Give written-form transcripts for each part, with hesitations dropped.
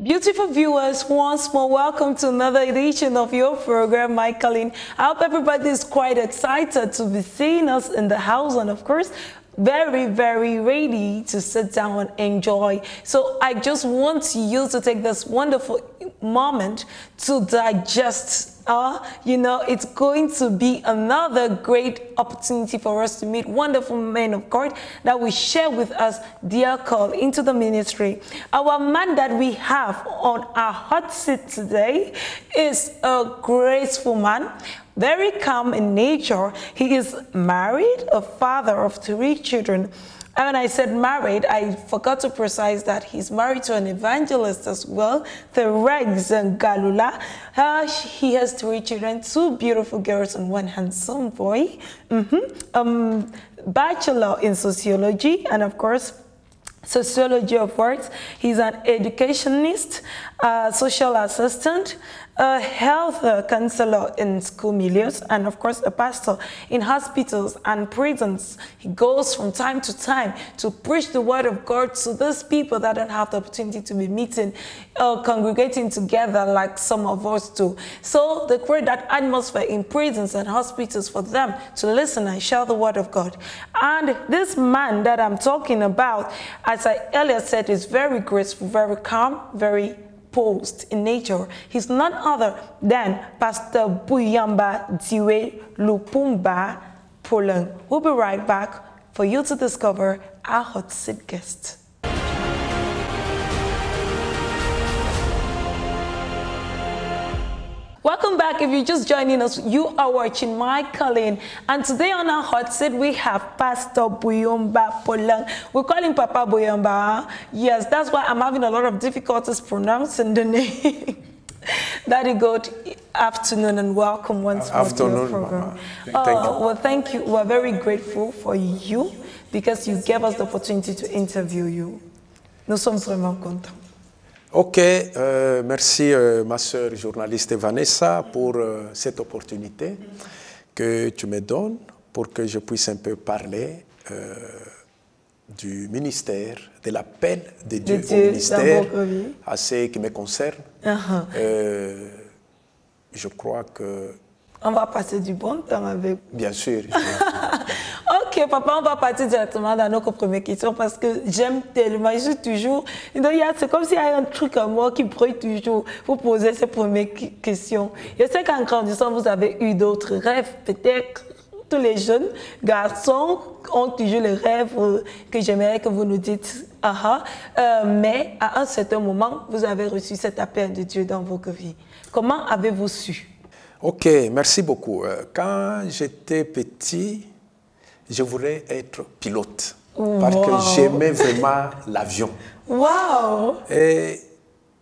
Beautiful viewers, once more, welcome to another edition of your program, Michaeline. I hope everybody is quite excited to be seeing us in the house and, of course, very, very ready to sit down and enjoy. So I just want you to take this wonderful moment to digest. It's going to be another great opportunity for us to meet wonderful men of God that will share with us their call into the ministry. Our man that we have on our hot seat today is a graceful man, very calm in nature. He is married, a father of 3 children. And when I said married, I forgot to precise that he's married to an evangelist as well, the Rex and Galula. He has 3 children, 2 beautiful girls and 1 handsome boy. Bachelor in sociology and, of course, sociology of arts. He's an educationist, social assistant, a health counselor in school milieux, and of course a pastor in hospitals and prisons. He goes from time to time to preach the word of God to those people that don't have the opportunity to be meeting or congregating together like some of us do. So they create that atmosphere in prisons and hospitals for them to listen and share the word of God. And this man that I'm talking about, as I earlier said, is very graceful, very calm, very posed in nature. He's none other than Pastor Buyamba Diwe Lupumba Polang. We'll be right back for you to discover our hot seat guest. Welcome back. If you're just joining us, you are watching Michaeline. And today on our hot seat, we have Pastor Buyamba Polang. We call him Papa Buyamba. Yes, that's why I'm having a lot of difficulties pronouncing the name. Daddy, good afternoon and welcome once more to your program. Thank you. Well, thank you. We're very grateful for you because you gave us the opportunity to interview you. Nous sommes vraiment contents. Ok, merci ma sœur journaliste Vanessa pour cette opportunité que tu me donnes pour que je puisse un peu parler du ministère, de l'appel de Dieu au ministère, à ce qui me concerne. Je crois que... On va passer du bon temps avec... Bien sûr. Ok, papa, on va partir directement dans notre première question parce que j'aime tellement, je suis toujours... C'est comme s'il y a un truc en moi qui brûle toujours pour poser ces premières questions. Je sais qu'en grandissant, vous avez eu d'autres rêves. Peut-être tous les jeunes garçons ont toujours les rêves que j'aimerais que vous nous dites. Mais à un certain moment, vous avez reçu cet appel de Dieu dans votre vie. Comment avez-vous su? Ok, merci beaucoup. Quand j'étais petit, je voulais être pilote parce que j'aimais vraiment l'avion. Wow! Et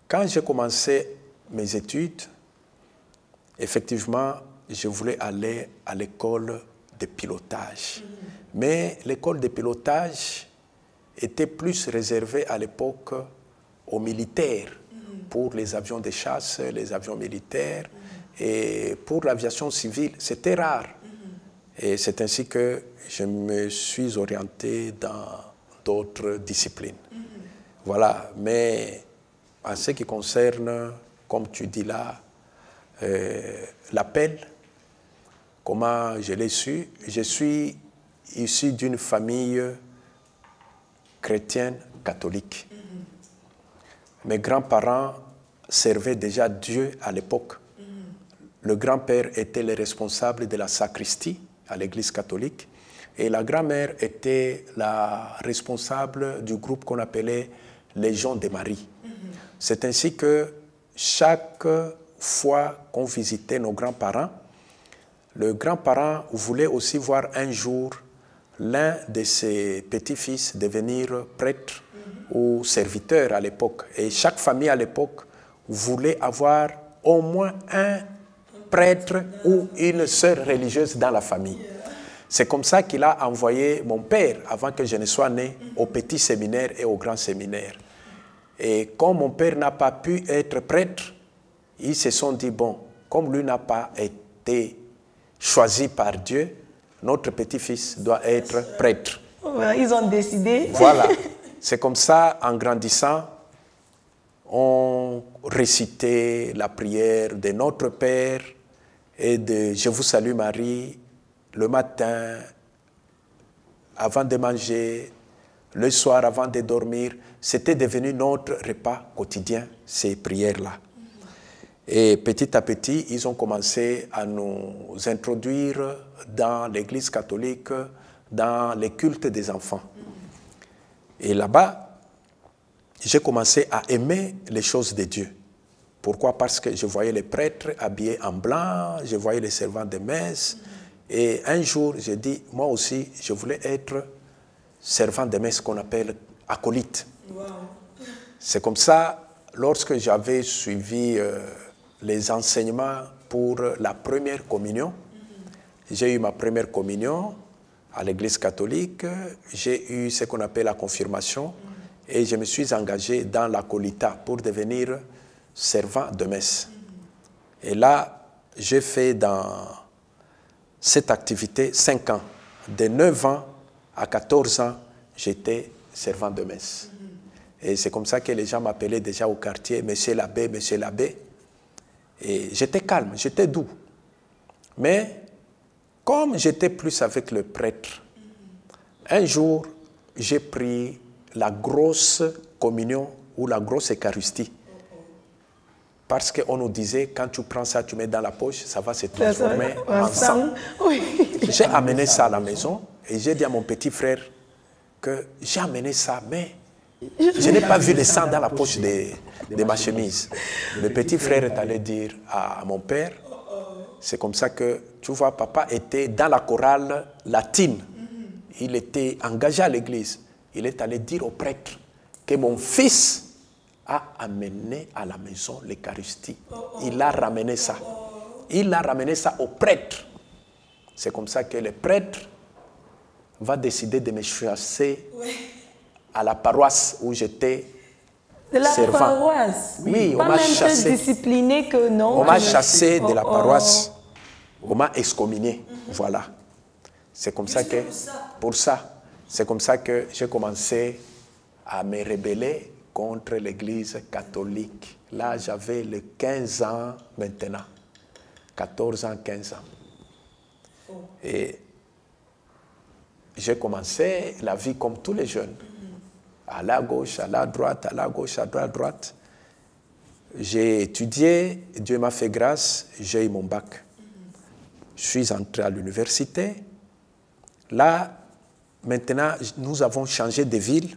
quand j'ai commencé mes études, effectivement, je voulais aller à l'école de pilotage. Mais l'école de pilotage était plus réservée à l'époque aux militaires, pour les avions de chasse, les avions militaires. Et pour l'aviation civile, c'était rare. Et c'est ainsi que je me suis orienté dans d'autres disciplines. Voilà, mais en ce qui concerne, comme tu dis là, l'appel, comment je l'ai su, je suis issu d'une famille chrétienne catholique. Mes grands-parents servaient déjà Dieu à l'époque. Le grand-père était le responsable de la sacristie à l'église catholique et la grand-mère était la responsable du groupe qu'on appelait Légion de Marie. C'est ainsi que chaque fois qu'on visitait nos grands-parents, le grand-parent voulait aussi voir un jour l'un de ses petits-fils devenir prêtre ou serviteur à l'époque. Et chaque famille à l'époque voulait avoir au moins un prêtre ou une sœur religieuse dans la famille. C'est comme ça qu'il a envoyé mon père, avant que je ne sois né, au petit séminaire et au grand séminaire. Et comme mon père n'a pas pu être prêtre, ils se sont dit, bon, comme lui n'a pas été choisi par Dieu, notre petit-fils doit être prêtre. Ils ont décidé. Voilà. C'est comme ça, en grandissant, on récitait la prière de Notre Père et de Je vous salue Marie le matin, avant de manger, le soir avant de dormir. C'était devenu notre repas quotidien, ces prières-là. Et petit à petit, ils ont commencé à nous introduire dans l'Église catholique, dans les cultes des enfants. Et là-bas, j'ai commencé à aimer les choses de Dieu. Pourquoi? Parce que je voyais les prêtres habillés en blanc, je voyais les servants de messe. Et un jour, j'ai dit, moi aussi, je voulais être servant de messe qu'on appelle acolyte. Wow. C'est comme ça, lorsque j'avais suivi les enseignements pour la première communion, j'ai eu ma première communion à l'Église catholique, j'ai eu ce qu'on appelle la confirmation, et je me suis engagé dans l'acolytat pour devenir servant de messe. Et là, j'ai fait dans cette activité 5 ans. De 9 ans à 14 ans, j'étais servant de messe. Et c'est comme ça que les gens m'appelaient déjà au quartier, Monsieur l'abbé, Monsieur l'abbé. Et j'étais calme, j'étais doux. Mais comme j'étais plus avec le prêtre, un jour, j'ai pris la grosse communion ou la grosse Eucharistie. Parce qu'on nous disait, quand tu prends ça, tu mets dans la poche, ça va se transformer en sang. Oui. J'ai amené ça à la maison et j'ai dit à mon petit frère que j'ai amené ça, mais je n'ai pas vu le sang dans la poche de ma chemise. Le petit frère est allé dire à mon père, c'est comme ça que, tu vois, papa était dans la chorale latine. Il était engagé à l'église. Il est allé dire au prêtre que mon fils a amené à la maison l'Eucharistie. Il a ramené ça. Il a ramené ça au prêtre. C'est comme ça que le prêtre va décider de me chasser à la paroisse où j'étais servant. De la paroisse? Oui, on m'a chassé. Discipliné que non. On m'a chassé de la paroisse. On m'a excommunié. Voilà. C'est comme ça que, pour ça, c'est comme ça que j'ai commencé à me rebeller contre l'Église catholique. Là, j'avais les 15 ans maintenant. 14 ans, 15 ans. Et j'ai commencé la vie comme tous les jeunes. À la gauche, à la droite, à la gauche, à droite. J'ai étudié, Dieu m'a fait grâce, j'ai eu mon bac. Je suis entré à l'université. Là, maintenant, nous avons changé de ville.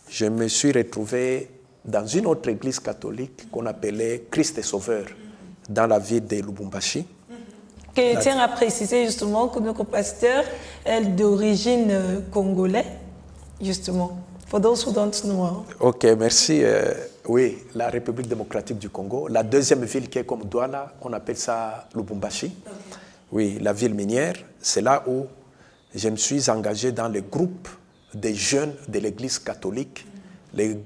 Je me suis retrouvé dans une autre église catholique qu'on appelait Christ est Sauveur, dans la ville de Lubumbashi. Je tiens à préciser justement que notre pasteur est d'origine congolaise, justement. For those who don't know. Ok, merci. Oui, la République démocratique du Congo. La deuxième ville qui est comme Douala, on appelle ça Lubumbashi. Okay. Oui, la ville minière. C'est là où je me suis engagé dans le groupe des jeunes de l'Église catholique. Les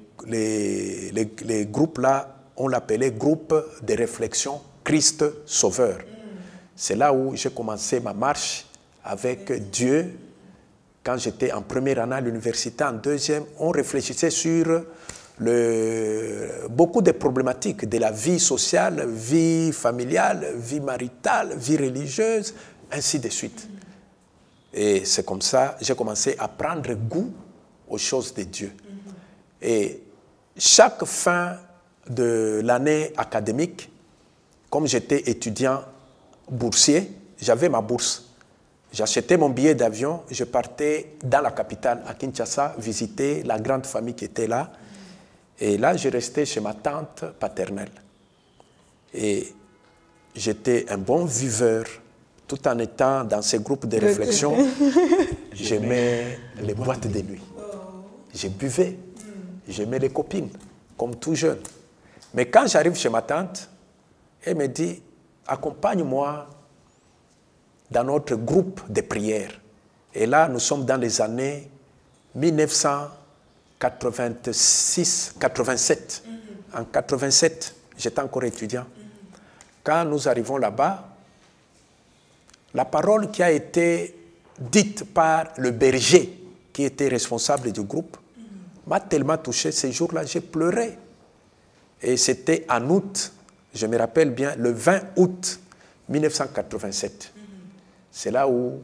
groupes-là, on l'appelait groupe de réflexion Christ Sauveur. C'est là où j'ai commencé ma marche avec Dieu. Quand j'étais en première année à l'université, en deuxième, on réfléchissait sur beaucoup de problématiques de la vie sociale, vie familiale, vie maritale, vie religieuse, ainsi de suite. Et c'est comme ça que j'ai commencé à prendre goût aux choses de Dieu. Et chaque fin de l'année académique, comme j'étais étudiant boursier, j'avais ma bourse. J'achetais mon billet d'avion, je partais dans la capitale, à Kinshasa, visiter la grande famille qui était là. Et là, je restais chez ma tante paternelle. Et j'étais un bon viveur. Tout en étant dans ces groupes de réflexion, j'aimais les boîtes de nuit. Je buvais, j'aimais les copines, comme tout jeune. Mais quand j'arrive chez ma tante, elle me dit, accompagne-moi dans notre groupe de prière. Et là, nous sommes dans les années 1986-87. En 87, j'étais encore étudiant. Quand nous arrivons là-bas, la parole qui a été dite par le berger qui était responsable du groupe m'a tellement touché. Ces jours-là, j'ai pleuré. Et c'était en août, je me rappelle bien, le 20 août 1987. C'est là où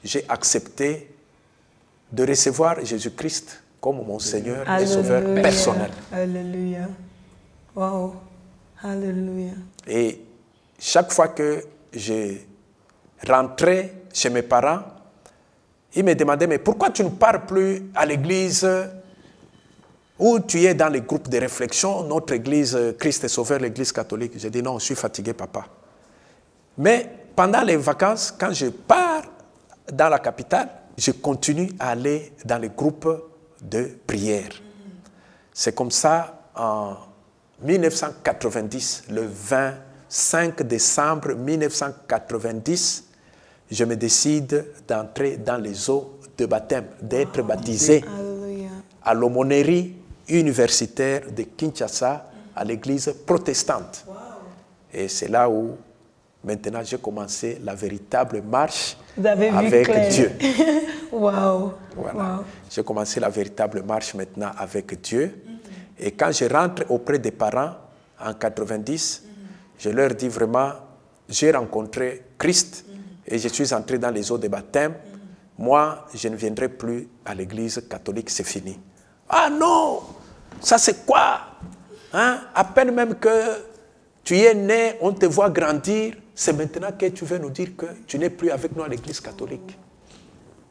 j'ai accepté de recevoir Jésus-Christ comme mon Seigneur et Sauveur personnel. Alléluia. Wow. Alléluia. Et chaque fois que je rentrais chez mes parents, ils me demandaient, mais pourquoi tu ne pars plus à l'église où tu es dans les groupes de réflexion, notre église Christ est Sauveur, l'église catholique? J'ai dit non, je suis fatigué, papa. Mais pendant les vacances, quand je pars dans la capitale, je continue à aller dans les groupes de prière. C'est comme ça, en 1990, le 25 décembre 1990, je me décide d'entrer dans les eaux de baptême, d'être baptisé à l'aumônerie universitaire de Kinshasa, à l'église protestante. Et c'est là où, maintenant, j'ai commencé la véritable marche avec Dieu. Wow. Voilà. Wow. J'ai commencé la véritable marche maintenant avec Dieu. Et quand je rentre auprès des parents en 90, je leur dis vraiment, j'ai rencontré Christ et je suis entré dans les eaux de baptême. Moi, je ne viendrai plus à l'église catholique, c'est fini. Ah non, ça c'est quoi, hein? À peine même que tu es né, on te voit grandir, c'est maintenant que tu veux nous dire que tu n'es plus avec nous à l'église catholique.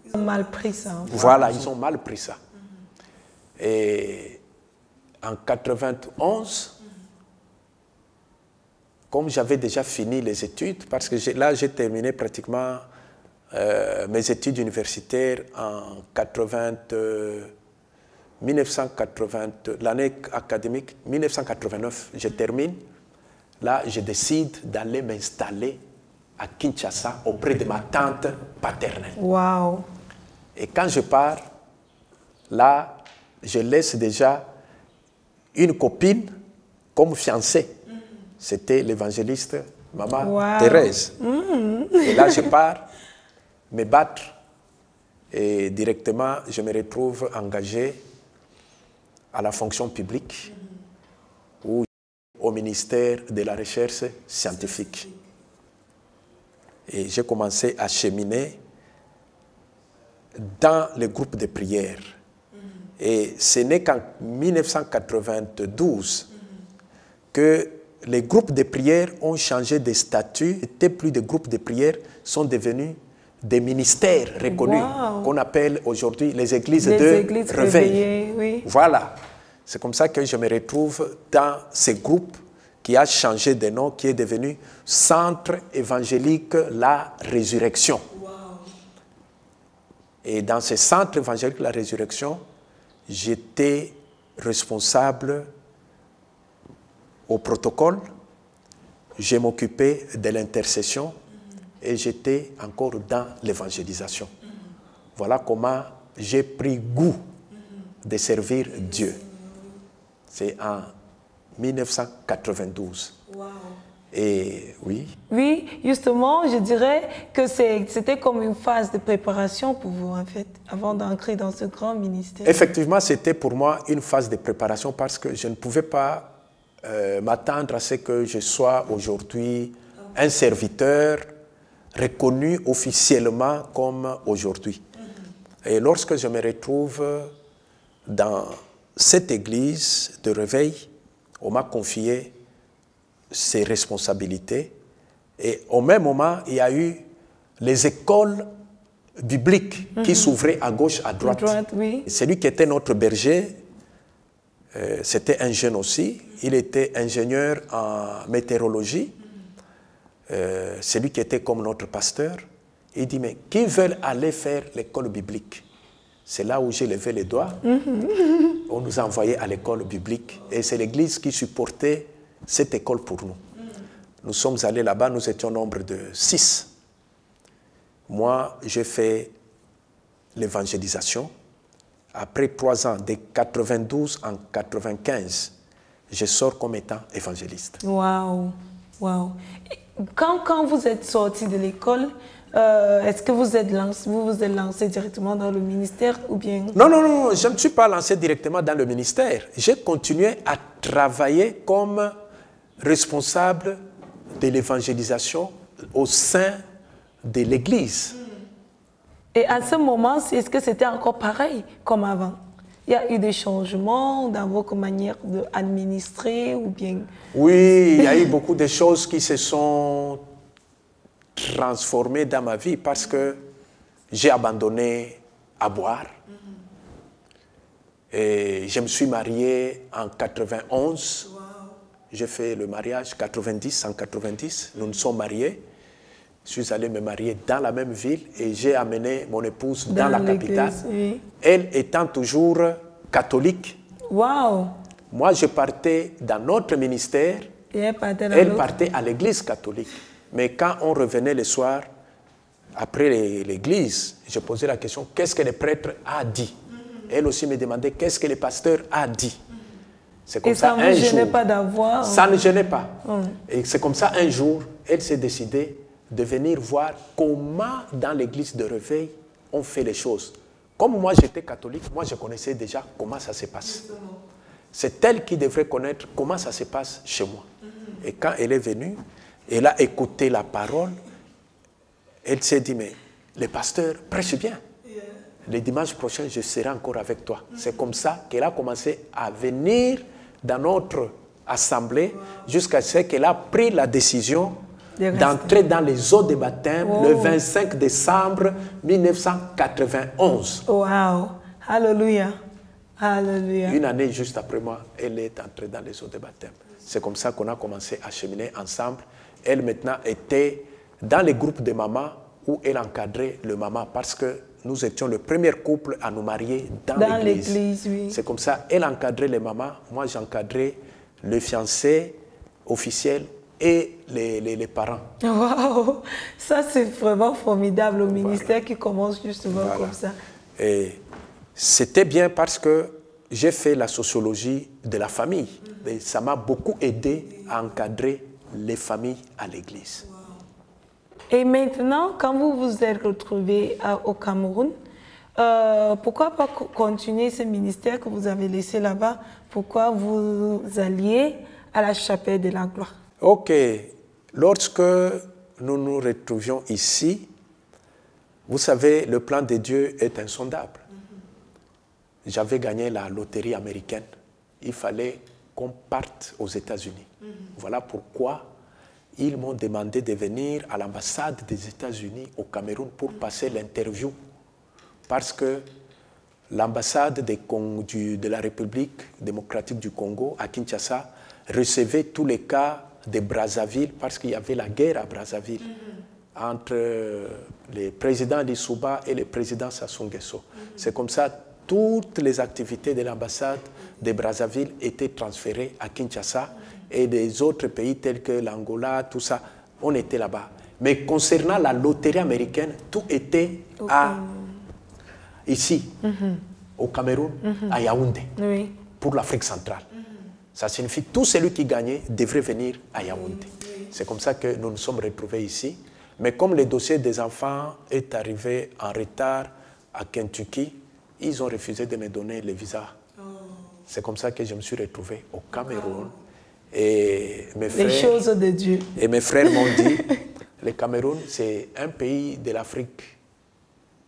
Ils ont mal pris ça. Voilà, ils ont mal pris ça. Et en 91, comme j'avais déjà fini les études, parce que là j'ai terminé pratiquement mes études universitaires en 1980, l'année académique 1989, je termine. Là, je décide d'aller m'installer à Kinshasa auprès de ma tante paternelle. Wow. Et quand je pars, là, je laisse déjà une copine comme fiancée. C'était l'évangéliste Maman Thérèse. Et là, je pars me battre et directement, je me retrouve engagé à la fonction publique ou au ministère de la Recherche scientifique. Et j'ai commencé à cheminer dans les groupes de prière. Et ce n'est qu'en 1992 que les groupes de prière ont changé de statut. Et plus de groupes de prière sont devenus des ministères reconnus, qu'on appelle aujourd'hui les églises de réveil. Oui. Voilà. C'est comme ça que je me retrouve dans ce groupe qui a changé de nom, qui est devenu Centre évangélique La Résurrection. Et dans ce Centre évangélique La Résurrection, j'étais responsable au protocole, je m'occupais de l'intercession et j'étais encore dans l'évangélisation. Voilà comment j'ai pris goût de servir Dieu. C'est en 1992. Wow. Et oui. Oui, justement, je dirais que c'était comme une phase de préparation pour vous, en fait, avant d'entrer dans ce grand ministère. Effectivement, c'était pour moi une phase de préparation parce que je ne pouvais pas m'attendre à ce que je sois aujourd'hui un serviteur reconnu officiellement comme aujourd'hui. Et lorsque je me retrouve dans cette église de réveil, on m'a confié ses responsabilités. Et au même moment, il y a eu les écoles bibliques qui s'ouvraient à gauche, à droite. Oui. Celui qui était notre berger, c'était un jeune aussi. Il était ingénieur en météorologie. Celui qui était comme notre pasteur. Il dit, mais qui veulent aller faire l'école biblique? C'est là où j'ai levé les doigts. On nous a envoyés à l'école biblique. Et c'est l'église qui supportait cette école pour nous. Nous sommes allés là-bas, nous étions au nombre de 6. Moi, j'ai fait l'évangélisation. Après 3 ans, de 92 en 95, je sors comme étant évangéliste. Waouh, waouh. Quand vous êtes sorti de l'école, Est-ce que vous êtes lancé directement dans le ministère ou bien... Non, non, non, je ne me suis pas lancé directement dans le ministère. J'ai continué à travailler comme responsable de l'évangélisation au sein de l'Église. Et à ce moment, est-ce que c'était encore pareil comme avant? Il y a eu des changements dans votre manière d'administrer ou bien... Oui, il y a eu beaucoup de choses qui se sont transformées dans ma vie parce que j'ai abandonné à boire. Et je me suis marié en 91. J'ai fait le mariage en 90. Nous nous sommes mariés. Je suis allé me marier dans la même ville et j'ai amené mon épouse dans la capitale. Oui. Elle étant toujours catholique. Wow. Moi, je partais dans notre ministère. Et elle partait à l'église catholique. Mais quand on revenait le soir, après l'église, je posais la question, qu'est-ce que le prêtre a dit? Elle aussi me demandait, qu'est-ce que le pasteur a dit? C'est comme ça, ça ne gênait pas d'avoir... Ça ne gênait pas. Et c'est comme ça, un jour, elle s'est décidée de venir voir comment, dans l'église de réveil, on fait les choses. Comme moi, j'étais catholique, moi, je connaissais déjà comment ça se passe. C'est elle qui devrait connaître comment ça se passe chez moi. Et quand elle est venue, elle a écouté la parole, elle s'est dit, mais le pasteur prêche bien. Le dimanche prochain, je serai encore avec toi. C'est comme ça qu'elle a commencé à venir dans notre assemblée jusqu'à ce qu'elle a pris la décision d'entrer dans les eaux de baptême le 25 décembre 1991. Wow! Alléluia! Alléluia! Une année juste après moi, elle est entrée dans les eaux de baptême. C'est comme ça qu'on a commencé à cheminer ensemble. Elle maintenant était dans les groupes de mamans où elle encadrait le maman parce que nous étions le premier couple à nous marier dans l'église. Oui. C'est comme ça, elle encadrait les mamans, moi j'encadrais le fiancé officiel et les parents. Waouh! Ça c'est vraiment formidable au ministère qui commence justement comme ça. Et c'était bien parce que j'ai fait la sociologie de la famille. Et ça m'a beaucoup aidé à encadrer les familles à l'église. Et maintenant, quand vous vous êtes retrouvé au Cameroun, pourquoi pas continuer ce ministère que vous avez laissé là-bas? Pourquoi vous alliez à la chapelle de la gloire? Ok. Lorsque nous nous retrouvions ici, vous savez, le plan de Dieu est insondable. J'avais gagné la loterie américaine. Il fallait qu'on parte aux États-Unis. Voilà pourquoi ils m'ont demandé de venir à l'ambassade des États-Unis au Cameroun pour passer l'interview. Parce que l'ambassade de la République démocratique du Congo à Kinshasa recevait tous les cas de Brazzaville parce qu'il y avait la guerre à Brazzaville entre le président Lissouba et le président Sassou Nguesso. C'est comme ça toutes les activités de l'ambassade de Brazzaville étaient transférées à Kinshasa et des autres pays tels que l'Angola, tout ça, on était là-bas. Mais concernant la loterie américaine, tout était ici, au Cameroun, à Yaoundé, pour l'Afrique centrale. Ça signifie que tout celui qui gagnait devrait venir à Yaoundé. C'est comme ça que nous nous sommes retrouvés ici. Mais comme le dossier des enfants est arrivé en retard à Kentucky, ils ont refusé de me donner le visa. C'est comme ça que je me suis retrouvé au Cameroun. Et les choses de Dieu. Et mes frères m'ont dit, le Cameroun, c'est un pays de l'Afrique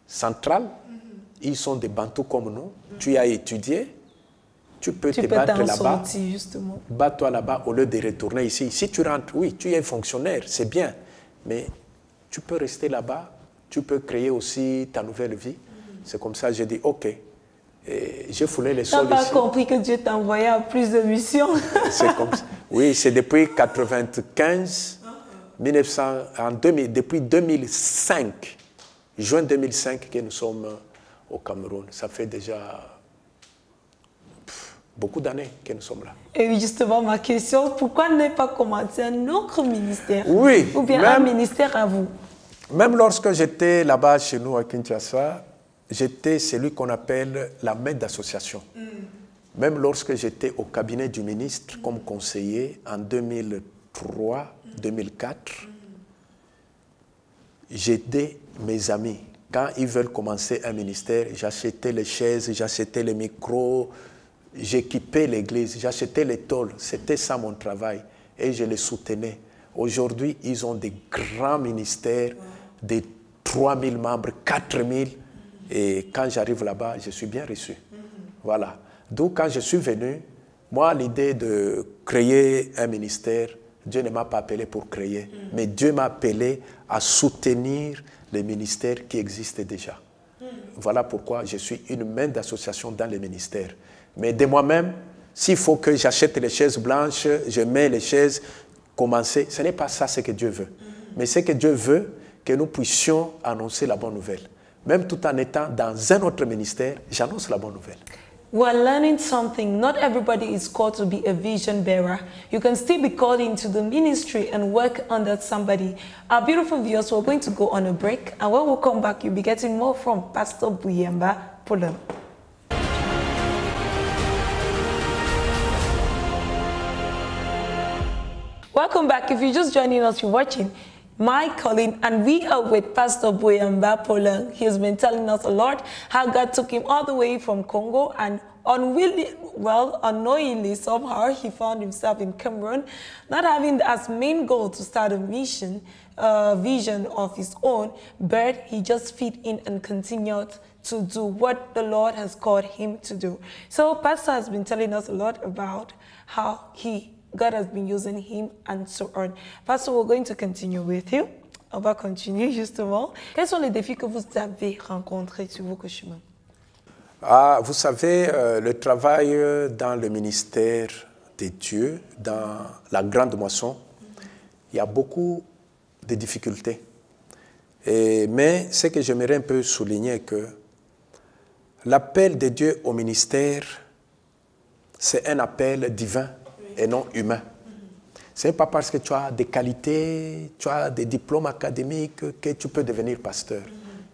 centrale. Ils sont des Bantous comme nous. Tu as étudié, tu peux te battre là-bas. Bats-toi là-bas au lieu de retourner ici. Si tu rentres, oui, tu es fonctionnaire, c'est bien. Mais tu peux rester là-bas, tu peux créer aussi ta nouvelle vie. C'est comme ça que j'ai dit, OK. J'ai foulé les sols ici. Tu n'as pas compris que Dieu t'envoyait à plus de missions. C'est comme ça. Oui, c'est depuis 1995, depuis 2005, juin 2005 que nous sommes au Cameroun. Ça fait déjà beaucoup d'années que nous sommes là. Et justement, ma question, pourquoi ne pas commencer un autre ministère? Oui. Ou bien un ministère à vous? Même lorsque j'étais là-bas chez nous à Kinshasa, j'étais celui qu'on appelle la maître d'association. Même lorsque j'étais au cabinet du ministre comme conseiller en 2003-2004, j'aidais mes amis. Quand ils veulent commencer un ministère, j'achetais les chaises, j'achetais les micros, j'équipais l'église, j'achetais les tôles. C'était ça mon travail et je les soutenais. Aujourd'hui, ils ont des grands ministères, des 3000 membres, 4000. Et quand j'arrive là-bas, je suis bien reçu. Voilà. Donc, quand je suis venu, moi, l'idée de créer un ministère, Dieu ne m'a pas appelé pour créer, mais Dieu m'a appelé à soutenir les ministères qui existent déjà. Voilà pourquoi je suis une main d'association dans les ministères. Mais de moi-même, s'il faut que j'achète les chaises blanches, je mets les chaises, commencer, ce n'est pas ça ce que Dieu veut. Mais ce que Dieu veut, que nous puissions annoncer la bonne nouvelle. Même tout en étant dans un autre ministère, j'annonce la bonne nouvelle. We're learning something. Not everybody is called to be a vision bearer. You can still be called into the ministry and work under somebody. Our beautiful viewers, we're going to go on a break. And when we come back, you'll be getting more from Pastor Buyemba Poulin. Welcome back. If you're just joining us, you're watching My Calling, and we are with Pastor Buyemba Poulin. He's been telling us a lot how God took him all the way from Congo, and unknowingly somehow he found himself in Cameroon, not having as main goal to start a vision of his own, but he just fit in and continued to do what the Lord has called him to do. So Pastor has been telling us a lot about how God has been using him and so on. Pastor, we're going to continue with you. On va continuer justement. Quels sont les défis que vous avez rencontrés sur vos chemins? Vous savez, le travail dans le ministère de Dieu, dans la grande moisson, il y a beaucoup de difficultés. Mais ce que j'aimerais un peu souligner, que l'appel de Dieu au ministère, c'est un appel divin et non humain. Ce n'est pas parce que tu as des qualités, tu as des diplômes académiques que tu peux devenir pasteur.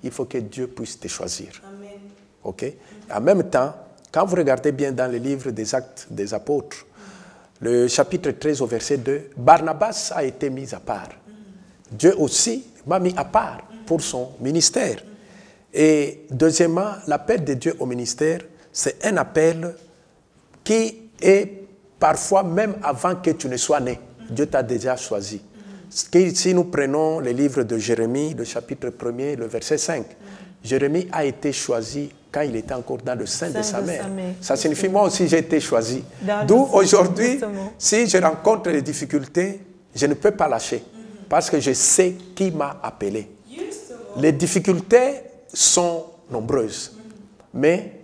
Il faut que Dieu puisse te choisir. Amen. Okay? En même temps, quand vous regardez bien dans le livre des Actes des Apôtres, le chapitre 13 au verset 2, Barnabas a été mis à part. Dieu aussi m'a mis à part pour son ministère. Et deuxièmement, l'appel de Dieu au ministère, c'est un appel qui est parfois même avant que tu ne sois né. Dieu t'a déjà choisi. Si nous prenons le livre de Jérémie, le chapitre 1er, le verset 5, Jérémie a été choisi quand il était encore dans le sein de sa mère. Ça signifie, moi aussi j'ai été choisi. D'où aujourd'hui, si je rencontre des difficultés, je ne peux pas lâcher. Parce que je sais qui m'a appelé. Les difficultés sont nombreuses. Mais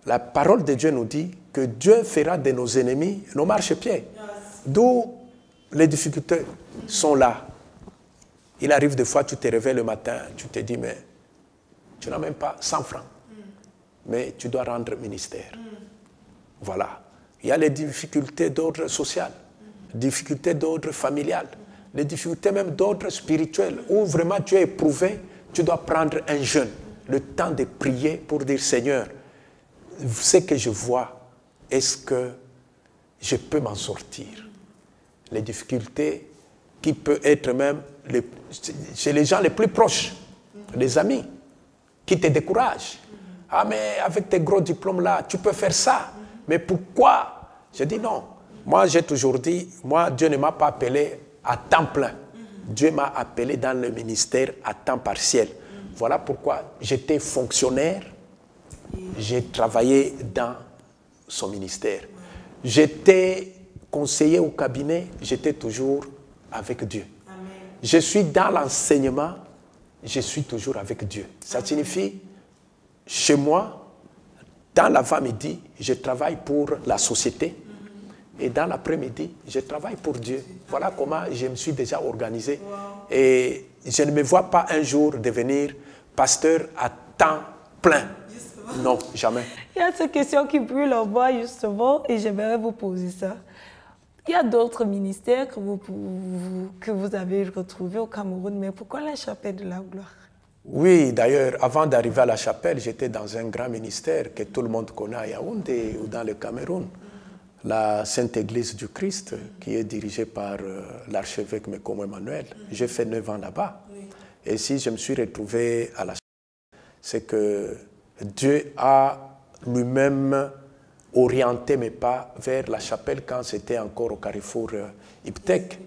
la parole de Dieu nous dit que Dieu fera de nos ennemis nos marchepieds. D'où les difficultés sont là. Il arrive des fois, tu te réveilles le matin, tu te dis, mais tu n'as même pas 100 francs. Mais tu dois rendre ministère. Voilà. Il y a les difficultés d'ordre social, difficultés d'ordre familial, les difficultés même d'ordre spirituel, où vraiment tu es éprouvé, tu dois prendre un jeûne, le temps de prier pour dire, Seigneur, ce que je vois, est-ce que je peux m'en sortir? Les difficultés qui peuvent être même chez les gens les plus proches, les amis, qui te découragent. Ah, mais avec tes gros diplômes-là, tu peux faire ça. Mais pourquoi? Je dis non. Moi, j'ai toujours dit, moi, Dieu ne m'a pas appelé à temps plein. Dieu m'a appelé dans le ministère à temps partiel. Voilà pourquoi j'étais fonctionnaire. J'ai travaillé dans son ministère. J'étais conseiller au cabinet, j'étais toujours avec Dieu. Amen. Je suis dans l'enseignement, je suis toujours avec Dieu. Ça signifie, chez moi, dans l'avant-midi, je travaille pour la société. Et dans l'après-midi, je travaille pour Dieu. Voilà comment je me suis déjà organisé. Wow. Et je ne me vois pas un jour devenir pasteur à temps plein. Non, jamais. Il y a cette question qui brûle en moi, justement, et j'aimerais vous poser ça. Il y a d'autres ministères que vous avez retrouvés au Cameroun, mais pourquoi la chapelle de la gloire? Oui, d'ailleurs, avant d'arriver à la chapelle, j'étais dans un grand ministère que tout le monde connaît à Yaoundé ou dans le Cameroun. La Sainte Église du Christ, qui est dirigée par l'archevêque Mekomo Emmanuel. J'ai fait 9 ans là-bas. Et si je me suis retrouvé à la chapelle, c'est que Dieu a lui-même orienté mes pas vers la chapelle quand c'était encore au carrefour Iptec.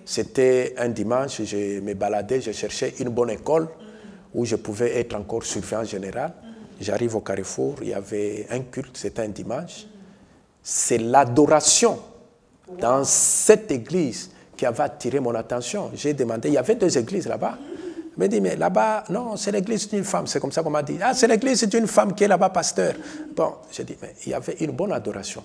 C'était un dimanche, je me baladais, je cherchais une bonne école où je pouvais être encore surveillant général. J'arrive au carrefour, il y avait un culte, c'était un dimanche. C'est l'adoration dans cette église qui avait attiré mon attention. J'ai demandé, il y avait 2 églises là-bas. Il m'a dit, mais là-bas, non, c'est l'église d'une femme. C'est comme ça qu'on m'a dit. Ah, c'est l'église d'une femme qui est là-bas, pasteur. Bon, j'ai dit, mais il y avait une bonne adoration.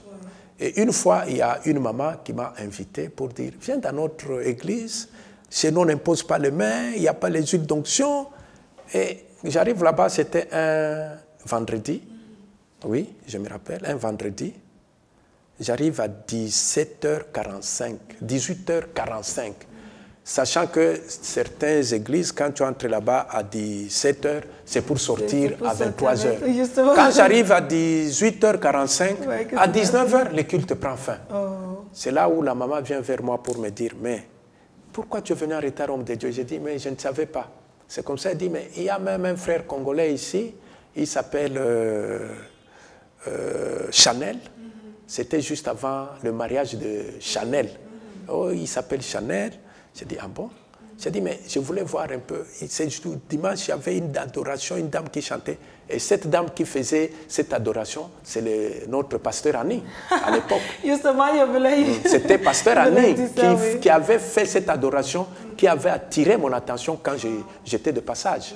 Et une fois, il y a une maman qui m'a invité pour dire, viens dans notre église. Chez nous, on n'impose pas les mains, il n'y a pas les huiles d'onction. Et j'arrive là-bas, c'était un vendredi. Oui, je me rappelle, un vendredi. J'arrive à 17h45, 18h45. Sachant que certaines églises, quand tu entres là-bas à 17h, c'est pour sortir à 23h. Quand j'arrive à 18h45, à 19h, le culte prend fin. Oh. C'est là où la maman vient vers moi pour me dire, mais pourquoi tu es venu en retard, homme de Dieu? J'ai dit, mais je ne savais pas. C'est comme ça, elle dit, mais il y a même un frère congolais ici, il s'appelle Chanel. C'était juste avant le mariage de Chanel. Oh, il s'appelle Chanel. J'ai dit, ah bon? J'ai dit, mais je voulais voir un peu. Dimanche, il y avait une adoration, une dame qui chantait. Et cette dame qui faisait cette adoration, c'est notre pasteur Annie, à l'époque. C'était pasteur Annie qui avait fait cette adoration, qui avait attiré mon attention quand j'étais de passage.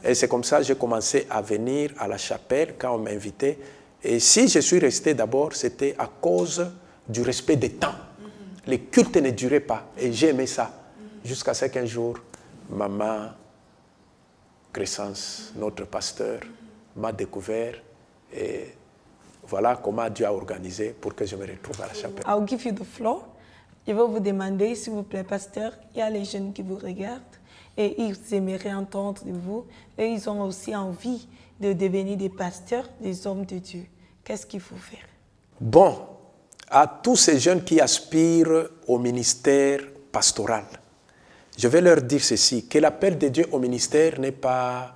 Et c'est comme ça que j'ai commencé à venir à la chapelle quand on m'invitait. Et si je suis resté d'abord, c'était à cause du respect des temps. Les cultes ne duraient pas. Et j'ai aimé ça. Jusqu'à ce qu'un jour, maman Crescence, notre pasteur, m'a découvert. Et voilà comment Dieu a organisé pour que je me retrouve à la chapelle. I'll give you the floor. Je vais vous demander, s'il vous plaît, pasteur, il y a les jeunes qui vous regardent et ils aimeraient entendre de vous. Et ils ont aussi envie de devenir des pasteurs, des hommes de Dieu. Qu'est-ce qu'il faut faire? Bon, à tous ces jeunes qui aspirent au ministère pastoral, je vais leur dire ceci, que l'appel de Dieu au ministère n'est pas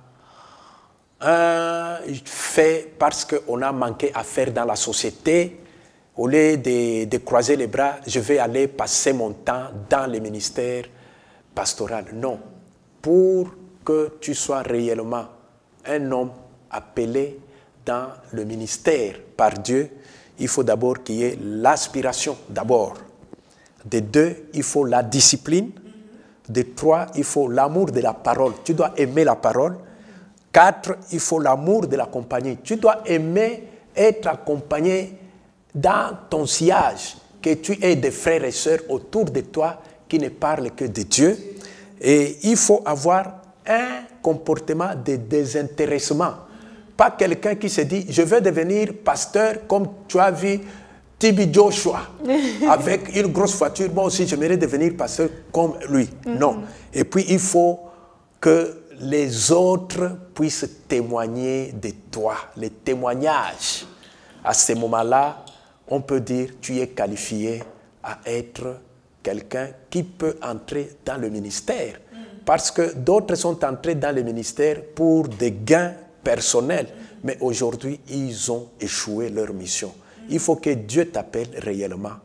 un fait parce qu'on a manqué à faire dans la société. Au lieu de croiser les bras, je vais aller passer mon temps dans le ministère pastoral. Non, pour que tu sois réellement un homme appelé dans le ministère par Dieu, il faut d'abord qu'il y ait l'aspiration, d'abord. De 2, il faut la discipline. De 3, il faut l'amour de la parole. Tu dois aimer la parole. 4, il faut l'amour de la compagnie. Tu dois aimer être accompagné dans ton sillage, que tu aies des frères et sœurs autour de toi qui ne parlent que de Dieu. Et il faut avoir un comportement de désintéressement. Pas quelqu'un qui se dit, je veux devenir pasteur comme tu as vu Tibi Joshua, avec une grosse voiture. Moi aussi, j'aimerais devenir pasteur comme lui. Non. Et puis, il faut que les autres puissent témoigner de toi. Les témoignages. À ce moment-là, on peut dire, tu es qualifié à être quelqu'un qui peut entrer dans le ministère. Parce que d'autres sont entrés dans le ministère pour des gains personnels. Mais aujourd'hui, ils ont échoué leur mission. Il faut que Dieu t'appelle réellement.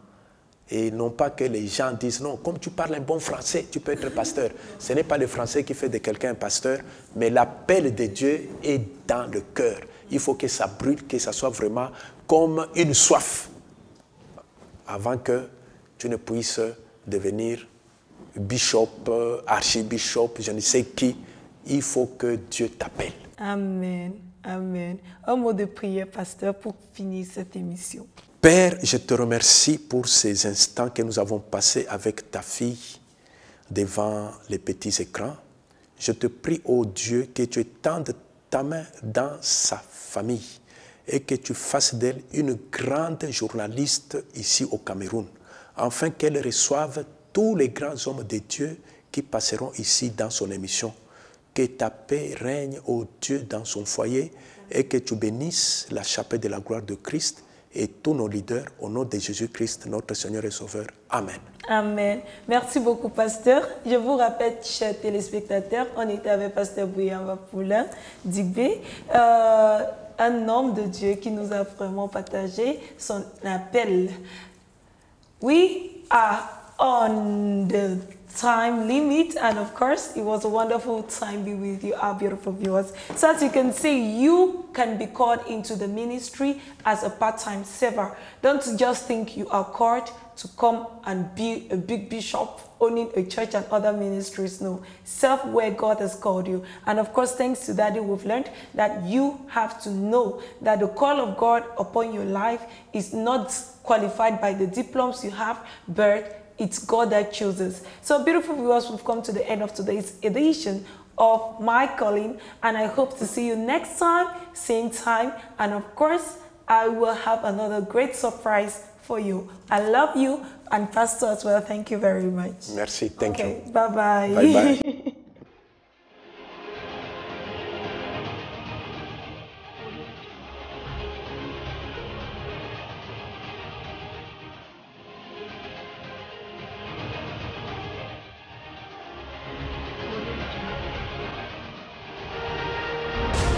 Et non pas que les gens disent, non, comme tu parles un bon français, tu peux être pasteur. Ce n'est pas le français qui fait de quelqu'un un pasteur, mais l'appel de Dieu est dans le cœur. Il faut que ça brûle, que ça soit vraiment comme une soif. Avant que tu ne puisses devenir bishop, archibishop, je ne sais qui, il faut que Dieu t'appelle. Amen. Amen. Un mot de prière, pasteur, pour finir cette émission. Père, je te remercie pour ces instants que nous avons passés avec ta fille devant les petits écrans. Je te prie, ô Dieu, que tu étendes ta main dans sa famille et que tu fasses d'elle une grande journaliste ici au Cameroun, afin qu'elle reçoive tous les grands hommes de Dieu qui passeront ici dans son émission. Que ta paix règne, ô Dieu, dans son foyer et que tu bénisses la chapelle de la gloire de Christ et tous nos leaders, au nom de Jésus-Christ, notre Seigneur et Sauveur. Amen. Amen. Merci beaucoup, pasteur. Je vous rappelle, chers téléspectateurs, on était avec pasteur Bouyamba Poulin Digbé, un homme de Dieu qui nous a vraiment partagé son appel. We are on the time limit, and of course it was a wonderful time being with you, our beautiful viewers. So as you can see, you can be called into the ministry as a part-time server. Don't just think you are called to come and be a big bishop owning a church and other ministries. No, serve where God has called you. And of course, thanks to Daddy, we've learned that you have to know that the call of God upon your life is not qualified by the diplomas you have, but it's God that chooses. So beautiful viewers, we've come to the end of today's edition of My Calling, and I hope to see you next time, same time, and of course, I will have another great surprise for you. I love you, and Pastor as well. Thank you very much. Merci. Thank you. Bye-bye. Bye-bye.